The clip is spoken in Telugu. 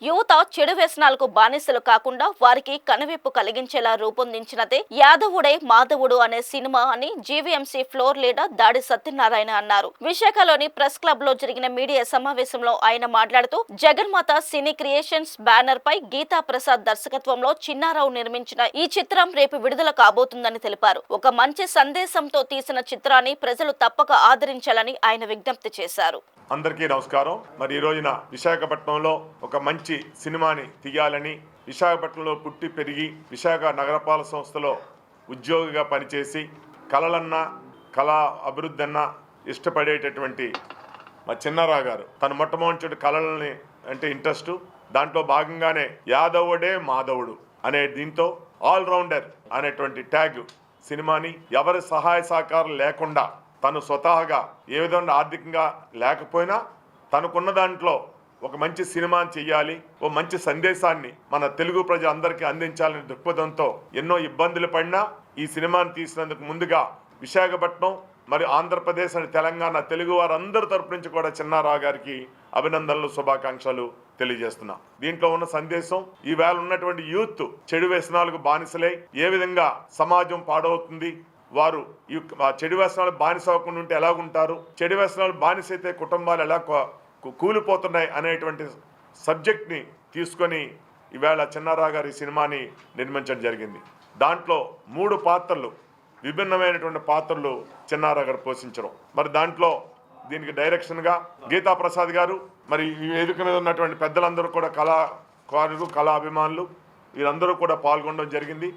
యువత చెడు వ్యసనాలకు బానిసలు కాకుండా వారికి కనువిప్పు కలిగించేలా రూపొందించినదే యాదవుడే మాధవుడు అనే సినిమా అని జీవీఎంసీ ఫ్లోర్ లీడర్ దాడి సత్యనారాయణ అన్నారు. విశాఖలోని ప్రెస్ క్లబ్ లో జరిగిన మీడియా సమావేశంలో ఆయన మాట్లాడుతూ జగన్మాత సినీ క్రియేషన్స్ బ్యానర్ పై గీతా ప్రసాద్ దర్శకత్వంలో చిన్నారావు నిర్మించిన ఈ చిత్రం రేపు విడుదల కాబోతుందని తెలిపారు. ఒక మంచి సందేశంతో తీసిన చిత్రాన్ని ప్రజలు తప్పక ఆదరించాలని ఆయన విజ్ఞప్తి చేశారు. అందరికీ నమస్కారం. మరి ఈ రోజున విశాఖపట్నంలో ఒక మంచి సినిమాని తీయాలని, విశాఖపట్నంలో పుట్టి పెరిగి విశాఖ నగరపాలక సంస్థలో ఉద్యోగిగా పనిచేసి కళలన్నా కళా అభివృద్ధి అన్నా ఇష్టపడేటటువంటి మా చిన్నారావు గారు తన మొట్టమొదటి కళలని అంటే ఇంట్రెస్ట్, దాంట్లో భాగంగానే యాదవుడే మాధవుడు అనే దీంతో ఆల్రౌండర్ అనేటువంటి ట్యాగ్ సినిమాని ఎవరి సహాయ సహకారం లేకుండా తను స్వతహాగా ఏ విధంగా ఆర్థికంగా లేకపోయినా తనకున్న దాంట్లో ఒక మంచి సినిమాని చెయ్యాలి, ఓ మంచి సందేశాన్ని మన తెలుగు ప్రజలందరికీ అందించాలనే దృక్పథంతో ఎన్నో ఇబ్బందులు పడినా ఈ సినిమాని తీసినందుకు ముందుగా విశాఖపట్నం మరియు ఆంధ్రప్రదేశ్ అని తెలంగాణ తెలుగు వారందరి తరపు నుంచి కూడా చిన్నారావు గారికి అభినందనలు, శుభాకాంక్షలు తెలియజేస్తున్నా. దీంట్లో ఉన్న సందేశం ఈవేళ ఉన్నటువంటి యూత్ చెడు వ్యసనాలకు బానిసలై ఏ విధంగా సమాజం పాడవుతుంది, వారు ఈ చెడు వ్యసనాలు బానిస అవ్వకుండా ఉంటే ఎలాగుంటారు, చెడు వ్యసనాలు బానిస అయితే కుటుంబాలు ఎలా కూలిపోతున్నాయి అనేటువంటి సబ్జెక్ట్ని తీసుకొని ఈవేళ చిన్నారావు గారి సినిమాని నిర్మించడం జరిగింది. దాంట్లో 3 పాత్రలు, విభిన్నమైనటువంటి పాత్రలు చిన్నారావు గారు పోషించడం. మరి దాంట్లో దీనికి డైరెక్షన్గా గీతా ప్రసాద్ గారు, మరి ఈ వేదిక మీద ఉన్నటువంటి పెద్దలందరూ కూడా కళాకారులు, కళా అభిమానులు వీరందరూ కూడా పాల్గొనడం జరిగింది.